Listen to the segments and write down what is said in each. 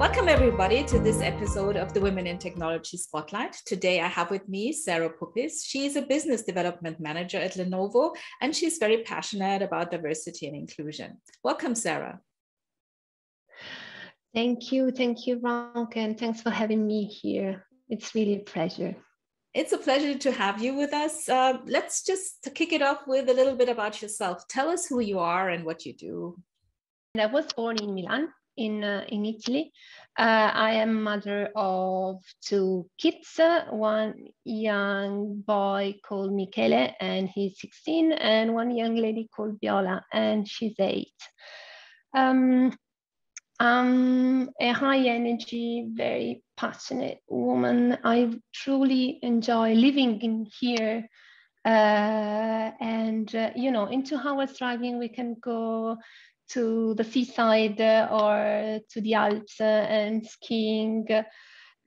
Welcome everybody to this episode of the Women in Technology Spotlight. Today I have with me Sara Puppis. She is a business development manager at Lenovo, and she's very passionate about diversity and inclusion. Welcome, Sara. Thank you, Rank, and thanks for having me here. It's really a pleasure. It's a pleasure to have you with us. Let's just kick it off with a little bit about yourself. Tell us who you are and what you do. I was born in Milan, in Italy. I am mother of two kids, one young boy called Michele, and he's 16, and one young lady called Viola, and she's 8. I'm a high energy, very passionate woman. I truly enjoy living in here. In 2 hours driving, we can go to the seaside or to the Alps and skiing,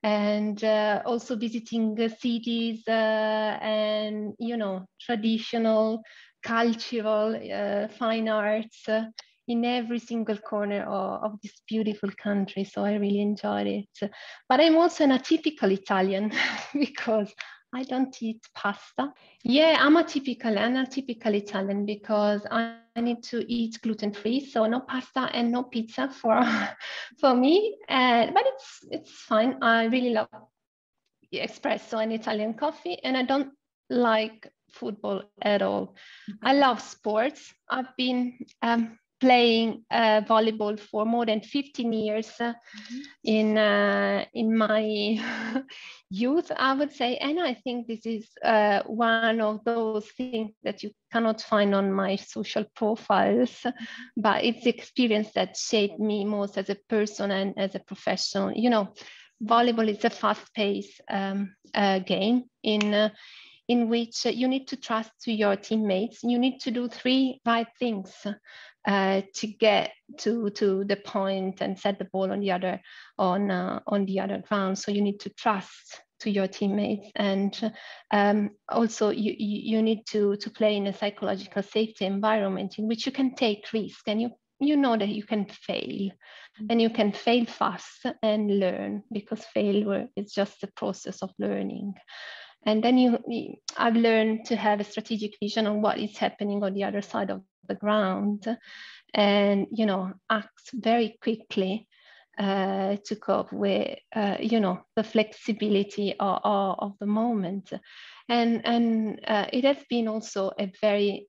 and also visiting cities and, traditional, cultural, fine arts in every single corner of this beautiful country. So I really enjoyed it. But I'm also an atypical Italian because I don't eat pasta. Yeah, I'm an atypical Italian because I need to eat gluten-free, so no pasta and no pizza for me. But it's fine. I really love espresso and Italian coffee, and I don't like football at all. I love sports. I've been playing volleyball for more than 15 years in my youth, I would say. And I think this is one of those things that you cannot find on my social profiles, but it's the experience that shaped me most as a person and as a professional. Volleyball is a fast-paced game in which you need to trust to your teammates. You need to do 3 right things to get to the point and set the ball on the other ground. So you need to trust to your teammates, and also you need to play in a psychological safety environment in which you can take risks, and you know that you can fail, and you can fail fast and learn, because failure is just a process of learning. And then I've learned to have a strategic vision on what is happening on the other side of the ground, and act very quickly to cope with the flexibility of the moment. And it has been also a very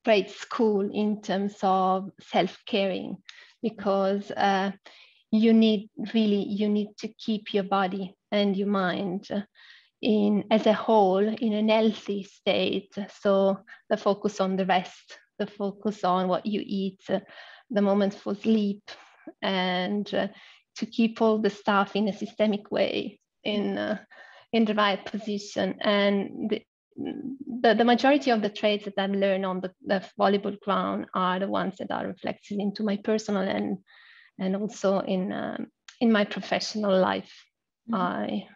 great school in terms of self-caring, because you need to keep your body and your mind as a whole in an healthy state. So the focus on the rest, the focus on what you eat, the moment for sleep, and to keep all the stuff in a systemic way in the right position. And the majority of the traits that I've learned on the volleyball ground are the ones that are reflected into my personal and also in my professional life. I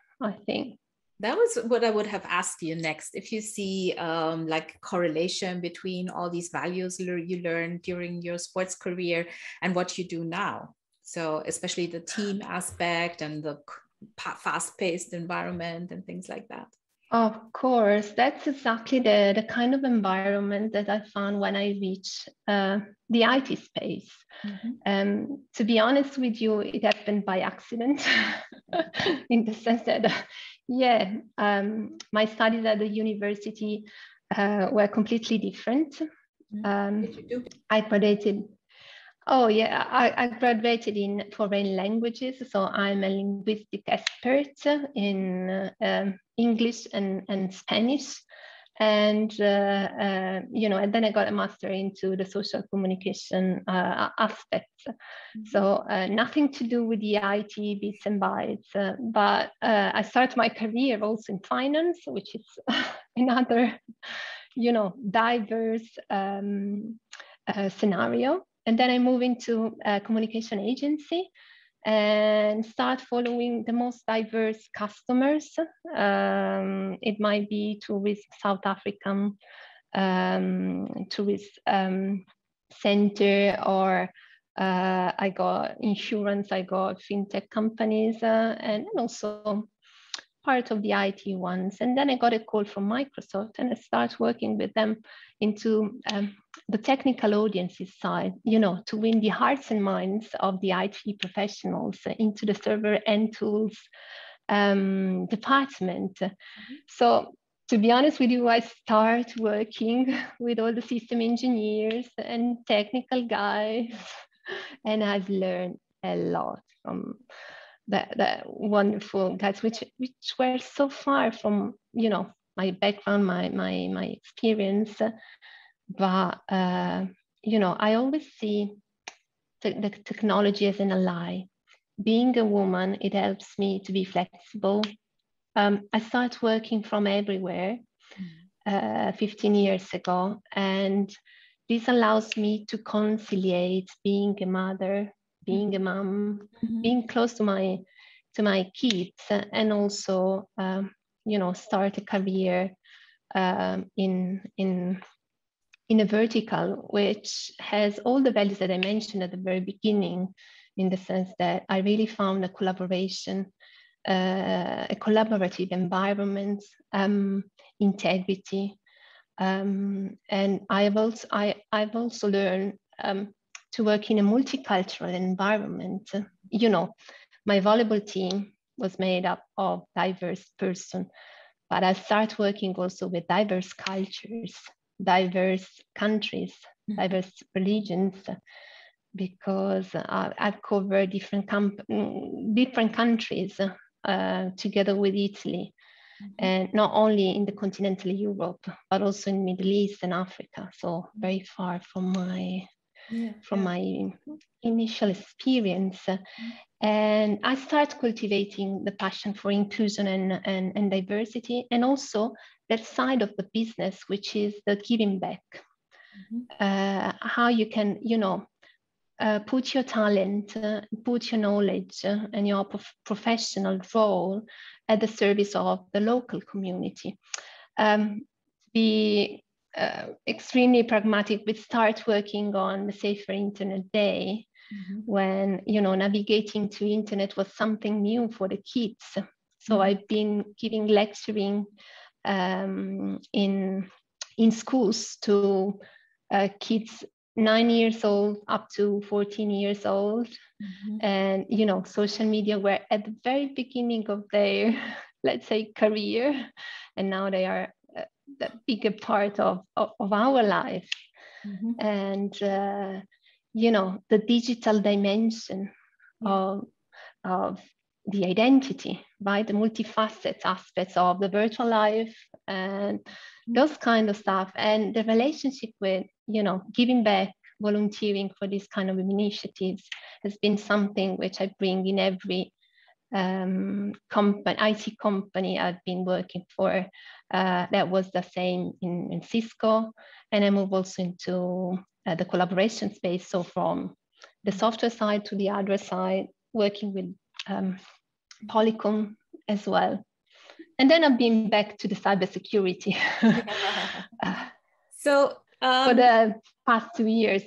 think. That was what I would have asked you next. If you see like correlation between all these values you learned during your sports career and what you do now. So especially the team aspect and the fast-paced environment and things like that. Of course, that's exactly the kind of environment that I found when I reached the IT space. To be honest with you, it happened by accident in the sense that, my studies at the university were completely different. What did you do? I graduated. I graduated in foreign languages, so I'm a linguistic expert in English and Spanish, and and then I got a master into the social communication aspects. So nothing to do with the IT bits and bytes, but I started my career also in finance, which is another diverse scenario. And then I moved into a communication agency and start following the most diverse customers. It might be tourist South African tourist center, or I got insurance, I got fintech companies, and also part of the IT ones. And then I got a call from Microsoft, and I started working with them into the technical audiences side, you know, to win the hearts and minds of the IT professionals into the server and tools department. So to be honest with you, I start working with all the system engineers and technical guys, and I've learned a lot from the wonderful guys, which were so far from, you know, my background, my experience. But you know, I always see the technology as an ally. Being a woman, it helps me to be flexible. I started working from everywhere 15 years ago, and this allows me to conciliate being a mother, being a mom, being close to my kids, and also you know, start a career in a vertical which has all the values that I mentioned at the very beginning, in the sense that I really found a collaboration, a collaborative environment, integrity, and I've also learned to work in a multicultural environment. You know, my volleyball team was made up of diverse persons, but I started working also with diverse cultures, diverse countries, diverse religions, because I've covered different countries together with Italy, and not only in the continental Europe, but also in Middle East and Africa. So very far from my initial experience. And I started cultivating the passion for inclusion and diversity, and also that side of the business, which is the giving back. How you can, you know, put your talent, put your knowledge and your professional role at the service of the local community. Be extremely pragmatic. We start working on the Safer Internet Day, when, you know, navigating to internet was something new for the kids. So I've been giving lecturing in schools to kids 9 years old up to 14 years old. And, you know, social media were at the very beginning of their, let's say, career, and now they are the bigger part of our life. And you know, the digital dimension of the identity, right? The multifaceted aspects of the virtual life and those kind of stuff, and the relationship with, you know, giving back, volunteering for this kind of initiatives has been something which I bring in every IT company I've been working for. That was the same in Cisco, and I moved also into the collaboration space. So from the software side to the hardware side, working with Polycom as well. And then I've been back to the cybersecurity so for the past 2 years,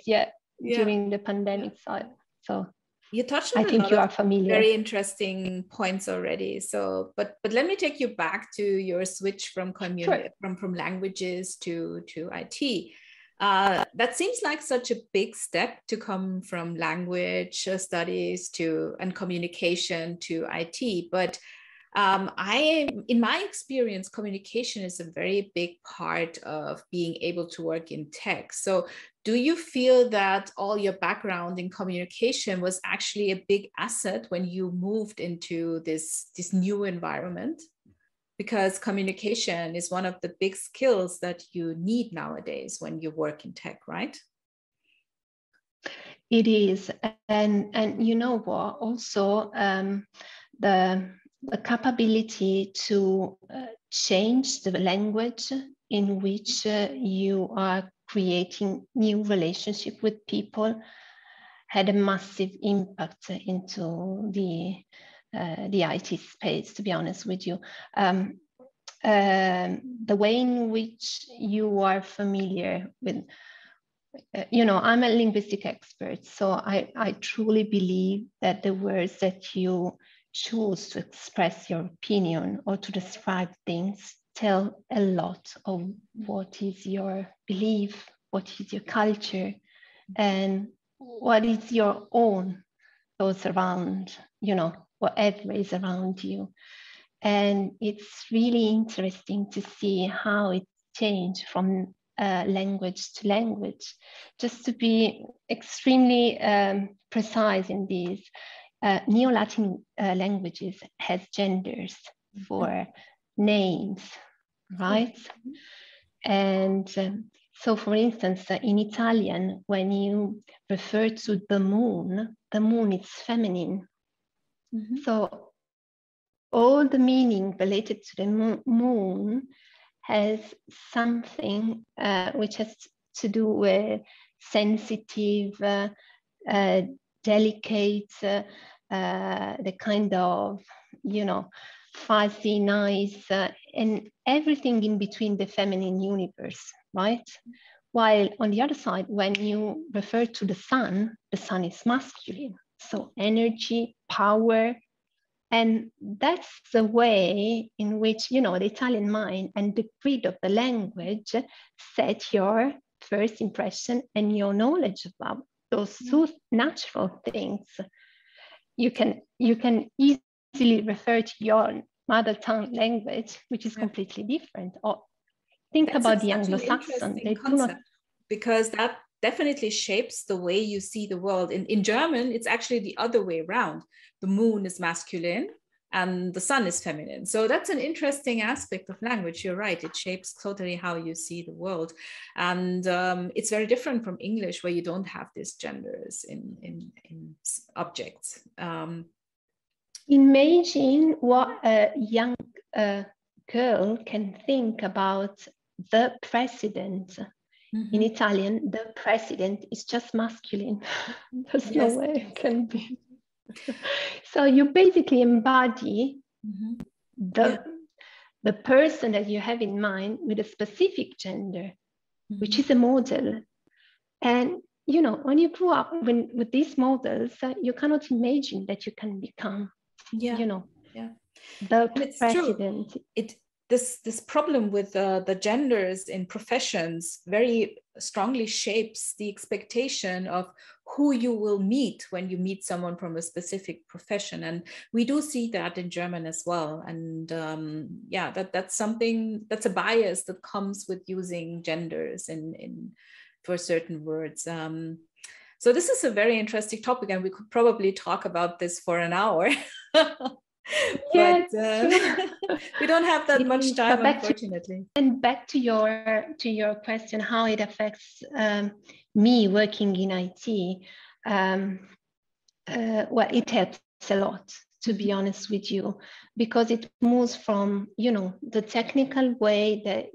during the pandemic side. So you touched on I think you are familiar. Very interesting points already. So, but let me take you back to your switch from from languages to IT. That seems like such a big step to come from language studies and communication to IT. But in my experience, communication is a very big part of being able to work in tech. So do you feel that all your background in communication was actually a big asset when you moved into this new environment? Because communication is one of the big skills that you need nowadays when you work in tech, right? It is. And you know what, also the capability to change the language in which you are creating new relationship with people had a massive impact into the IT space, to be honest with you. The way in which you are familiar with I'm a linguistic expert, so I truly believe that the words that you choose to express your opinion or to describe things tell a lot of what is your belief, what is your culture, and what is your own thoughts around, whatever is around you. And it's really interesting to see how it changed from language to language. Just to be extremely precise in these, Neo-Latin languages has genders for names, right? And so, for instance, in Italian, when you refer to the moon is feminine. So all the meaning related to the moon has something which has to do with sensitive, delicate, the kind of, fuzzy, nice, and everything in between the feminine universe, right? While on the other side, when you refer to the sun is masculine. So energy, power, and that's the way in which, the Italian mind and the grid of the language set your first impression and your knowledge about those two natural things. You can easily refer to your mother tongue language, which is completely different. Or think about the Anglo-Saxon. They do not, because that definitely shapes the way you see the world. In German, it's actually the other way around. The moon is masculine and the sun is feminine. So that's an interesting aspect of language. You're right. It shapes totally how you see the world. And it's very different from English, where you don't have these genders in objects. Imagine what a young girl can think about the president. In Italian, the president is just masculine. There's no way it can be. So you basically embody the person that you have in mind with a specific gender, which is a model. And, when you grow up with these models, you cannot imagine that you can become, the president. True. This problem with the genders in professions very strongly shapes the expectation of who you will meet when you meet someone from a specific profession. And we do see that in German as well. And that's something, that's a bias that comes with using genders for certain words. So this is a very interesting topic, and we could probably talk about this for an hour. But we don't have that much time, unfortunately. And back to your question, how it affects me working in IT. Well, it helps a lot, to be honest with you, because it moves from, the technical way that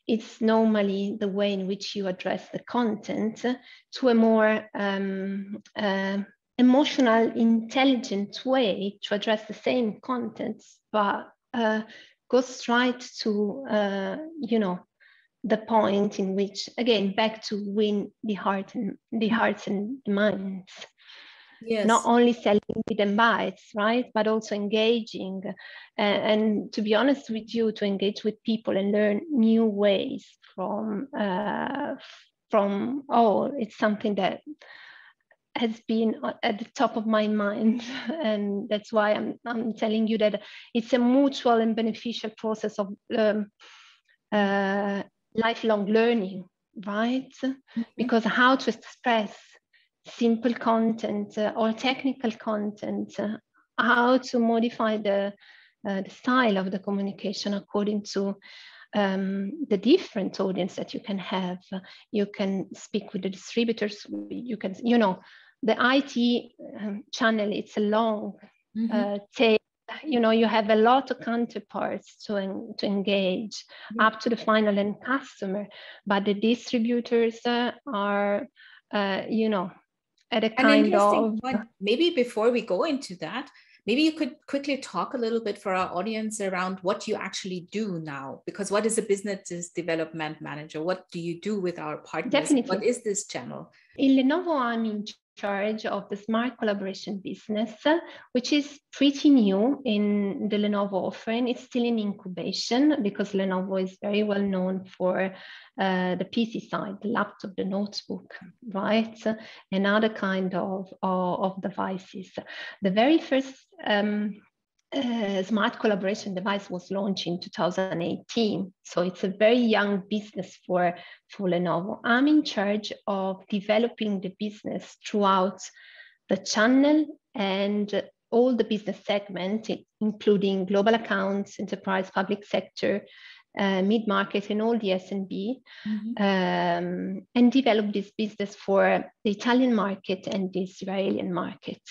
it's normally the way in which you address the content, to a more emotional, intelligent way to address the same contents, but goes right to, the point in which, again, back to win the hearts and the minds. Yes. Not only selling with and bytes, right, but also engaging. And to be honest with you, to engage with people and learn new ways from it's something that has been at the top of my mind. And that's why I'm telling you that it's a mutual and beneficial process of lifelong learning, right? Because how to express simple content or technical content, how to modify the style of the communication according to the different audience that you can have. You can speak with the distributors, you can, the IT channel, it's a long tail. You have a lot of counterparts to engage up to the final end customer, but the distributors are, at a kind of... Maybe before we go into that, Maybe you could quickly talk a little bit for our audience around what you actually do now, because what is a business development manager? What do you do with our partners? Definitely. What is this channel? In Lenovo, I'm in charge of the smart collaboration business, which is pretty new in the Lenovo offering. It's still in incubation because Lenovo is very well known for the PC side, the laptop, the notebook, right? And other kind of devices. The very first smart collaboration device was launched in 2018. So it's a very young business for Lenovo. I'm in charge of developing the business throughout the channel and all the business segments, including global accounts, enterprise, public sector, mid-market, and all the SMB, and develop this business for the Italian market and the Israeli market.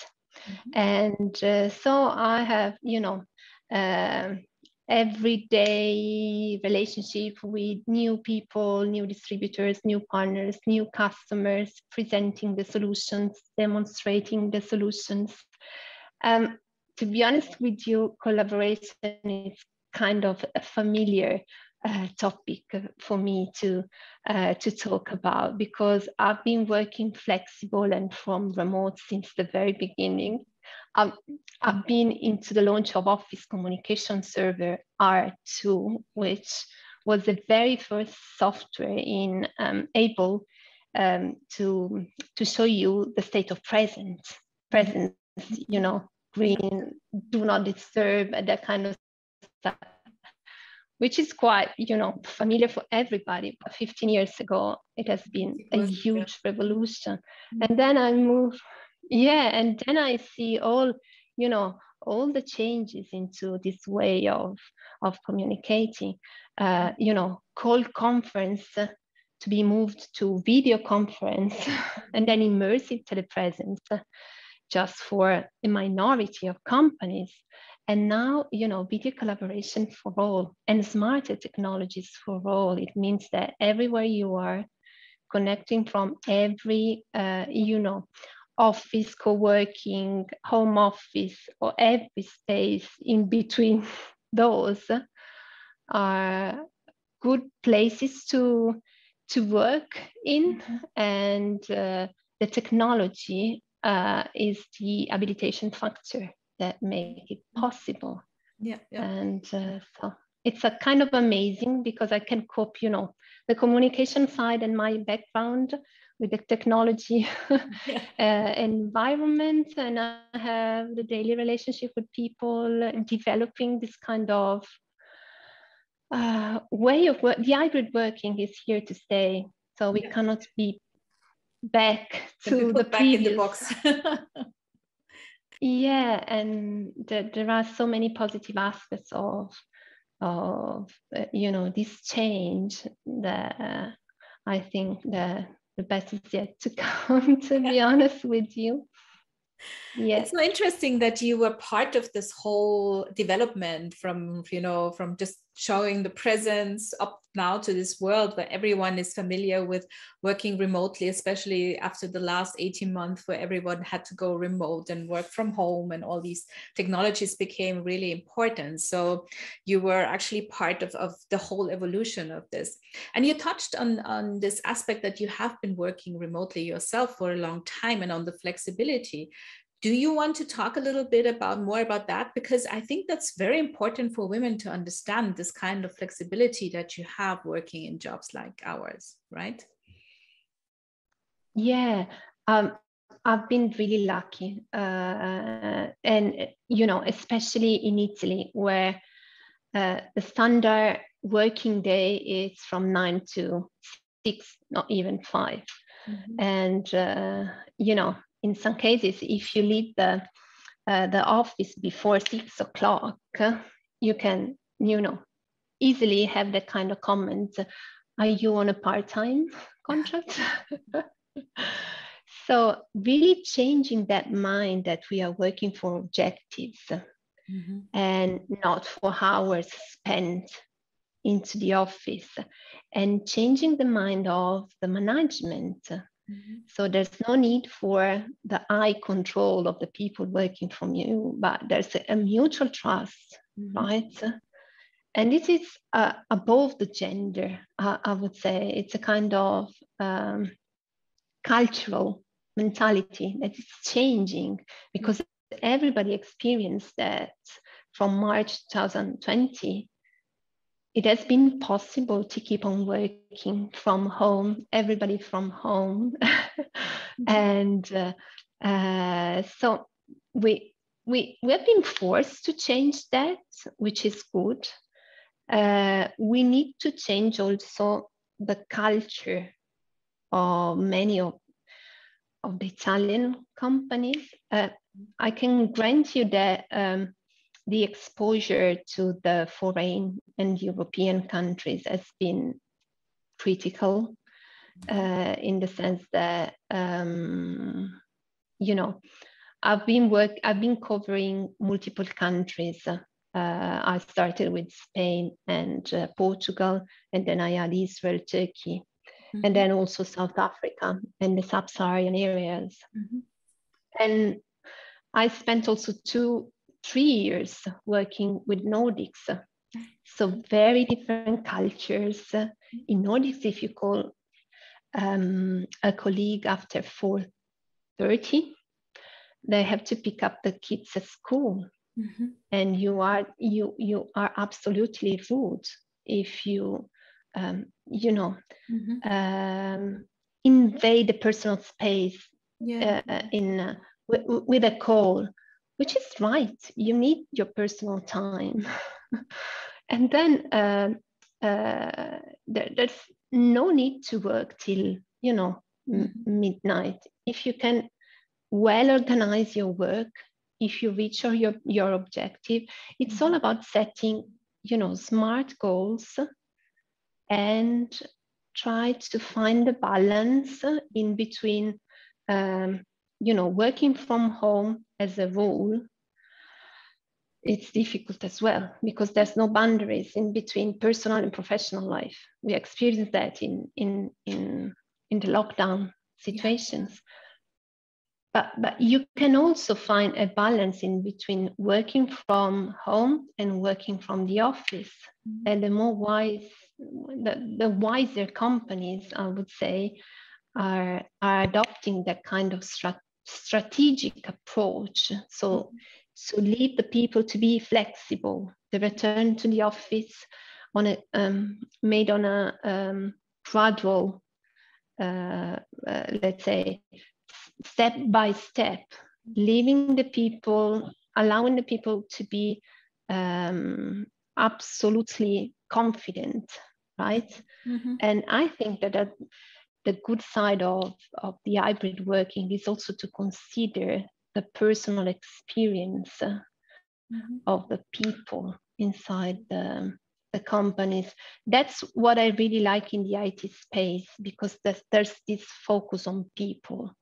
And so I have, everyday relationship with new people, new distributors, new partners, new customers, presenting the solutions, demonstrating the solutions. To be honest with you, collaboration is kind of a familiar topic for me to talk about, because I've been working flexible and from remote since the very beginning. I've been into the launch of Office Communication Server R2, which was the very first software in able to show you the state of presence, green, do not disturb, that kind of stuff, which is quite, familiar for everybody. But 15 years ago, it has been a huge revolution. And then I moved, and then I see all the changes into this way of communicating, call conference to be moved to video conference, and then immersive telepresence just for a minority of companies. And now, video collaboration for all and smarter technologies for all. It means that everywhere you are, connecting from every, office, co-working, home office, or every space in between those are good places to work in. And the technology is the habilitation factor that make it possible. And so it's a kind of amazing, because I can cope, the communication side and my background with the technology environment, and I have the daily relationship with people, developing this kind of way of work. The hybrid working is here to stay, so we cannot be back to the previous. In the box. And there are so many positive aspects of this change that I think that the best is yet to come, to be honest with you. It's so interesting that you were part of this whole development from just showing the presence up now to this world where everyone is familiar with working remotely, especially after the last 18 months where everyone had to go remote and work from home, and all these technologies became really important. So you were actually part of the whole evolution of this. And you touched on this aspect that you have been working remotely yourself for a long time, and on the flexibility. Do you want to talk a little bit more about that? Because I think that's very important for women to understand this kind of flexibility that you have working in jobs like ours, right? Yeah, I've been really lucky. And, especially in Italy, where the standard working day is from 9 to 6, not even 5. And, in some cases, if you leave the office before 6 o'clock, you can, easily have that kind of comment. Are you on a part-time contract? So really changing that mind that we are working for objectives and not for hours spent into the office, and changing the mind of the management So there's no need for the eye control of the people working from you, but there's a mutual trust, right? And this is above the gender, I would say. It's a kind of cultural mentality that is changing, because everybody experienced that from March 2020. It has been possible to keep on working from home, everybody from home. And so we have been forced to change that, which is good. We need to change also the culture of many of the Italian companies. I can grant you that the exposure to the foreign and European countries has been critical, in the sense that, you know, I've been covering multiple countries. I started with Spain and Portugal, and then I had Israel, Turkey, and then also South Africa and the sub-Saharan areas. And I spent also 3 years working with Nordics. So very different cultures. In Nordics, if you call a colleague after 4:30, they have to pick up the kids at school. And you are absolutely rude if you invade the personal space with a call, which is right. You need your personal time. And then there's no need to work till midnight. If you can well organize your work, if you reach your objective, it's all about setting smart goals and try to find the balance in between working from home as a rule. It's difficult as well because there's no boundaries in between personal and professional life. We experienced that in the lockdown situations. But you can also find a balance in between working from home and working from the office. And the wiser companies, I would say, are adopting that kind of strategic approach. So leave the people to be flexible. The return to the office made on a gradual, let's say, step by step, allowing the people to be absolutely confident, right? And I think that the good side of the hybrid working is also to consider the personal experience of the people inside the companies. That's what I really like in the IT space, because there's this focus on people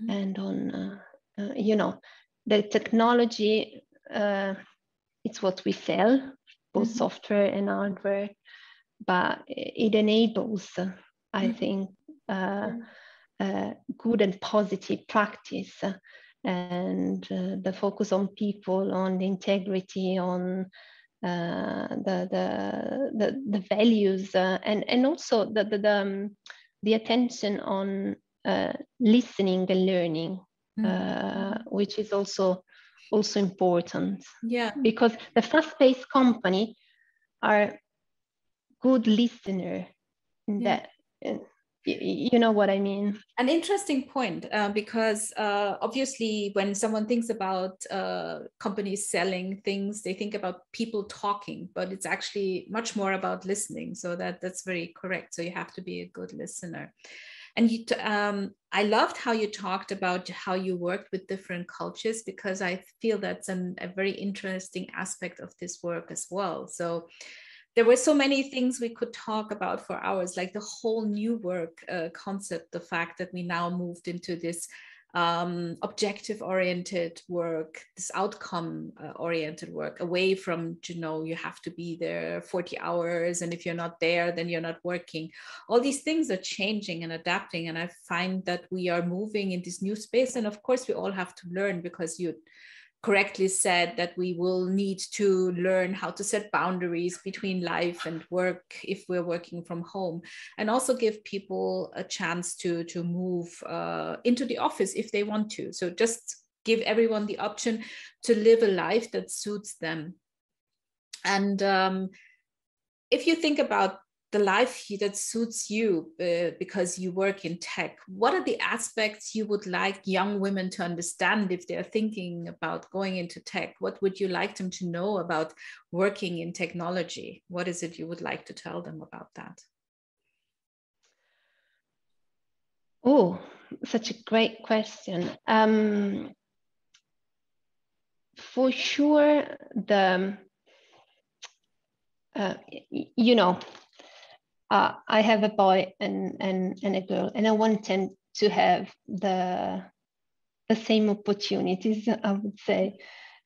and on, the technology. It's what we sell, both software and hardware, but it enables, I think, good and positive practice, and the focus on people, on the integrity, on the values, and also the attention on listening and learning, which is also important. Yeah, because the fast-paced company are good listener in that. You know what I mean? An interesting point, because obviously when someone thinks about companies selling things, they think about people talking, but it's actually much more about listening. So that's very correct. So you have to be a good listener. And I loved how you talked about how you worked with different cultures, because I feel that's a very interesting aspect of this work as well. So there were so many things we could talk about for hours, like the whole new work concept, the fact that we now moved into this objective-oriented work, this outcome-oriented work, away from, you have to be there 40 hours, and if you're not there, then you're not working. All these things are changing and adapting, and I find that we are moving in this new space. And of course, we all have to learn, because you correctly said that we will need to learn how to set boundaries between life and work if we're working from home, and also give people a chance to move into the office if they want to. So just give everyone the option to live a life that suits them. And if you think about the life that suits you because you work in tech, what are the aspects you would like young women to understand if they're thinking about going into tech? What would you like them to know about working in technology? What is it you would like to tell them about that? Oh, such a great question. For sure, I have a boy and a girl, and I want them to have the same opportunities, I would say,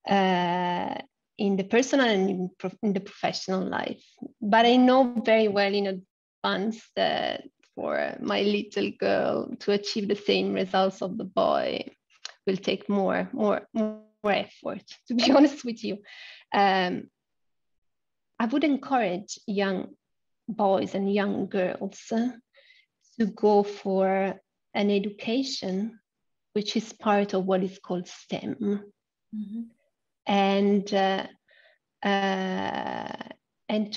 in the personal and in the professional life. But I know very well in advance that for my little girl to achieve the same results of the boy will take more effort, to be honest with you. I would encourage young boys and young girls to go for an education which is part of what is called STEM, and to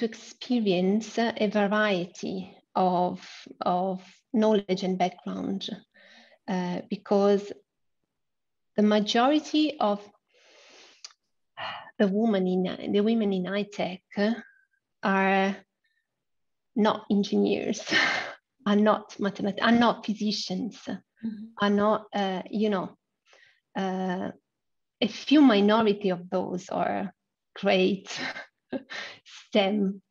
experience a variety of knowledge and background, because the majority of the women in high tech are not engineers, are not mathematicians, are not physicians, are not, a few minority of those are great STEM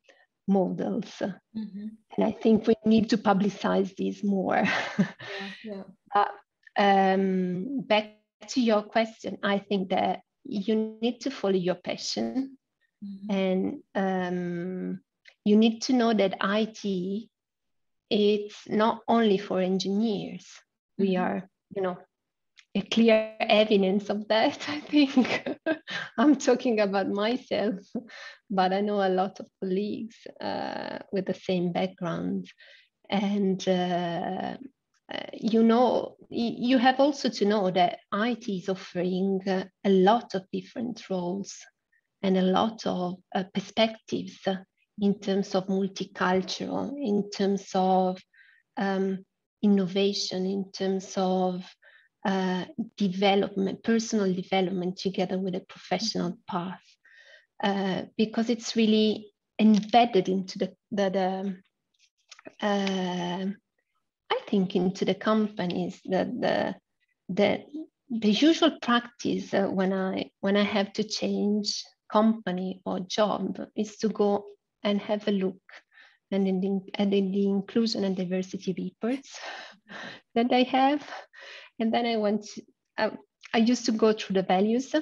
models. And I think we need to publicize these more. Back to your question, I think that you need to follow your passion, and you need to know that IT, it's not only for engineers. We are, a clear evidence of that, I think. I'm talking about myself, but I know a lot of colleagues with the same background. And, you have also to know that IT is offering a lot of different roles and a lot of perspectives in terms of multicultural, in terms of innovation, in terms of development, personal development together with a professional path, because it's really embedded into I think into the companies, that the usual practice when I have to change company or job is to go and have a look and in the inclusion and diversity reports that I have. And then I used to go through the values.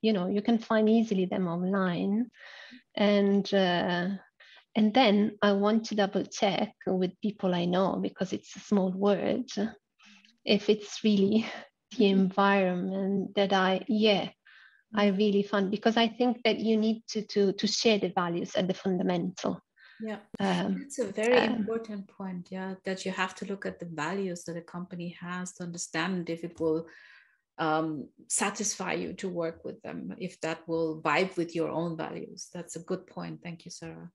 You can find easily them online. And then I want to double check with people I know, because it's a small word, if it's really the environment that I really find, because I think that you need to share the values at the fundamental. Yeah, that's a very important point. Yeah, that you have to look at the values that a company has to understand if it will satisfy you to work with them, if that will vibe with your own values. That's a good point. Thank you, Sara.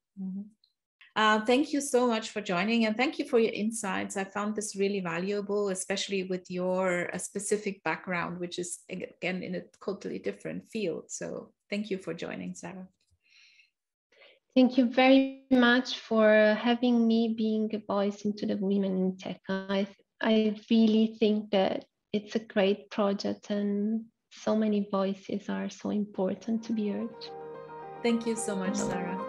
Thank you so much for joining, and thank you for your insights. I found this really valuable, especially with your specific background, which is, again, in a totally different field. So thank you for joining, Sara. Thank you very much for having me being a voice into the women in tech. I really think that it's a great project, and so many voices are so important to be heard. Thank you so much, Sara.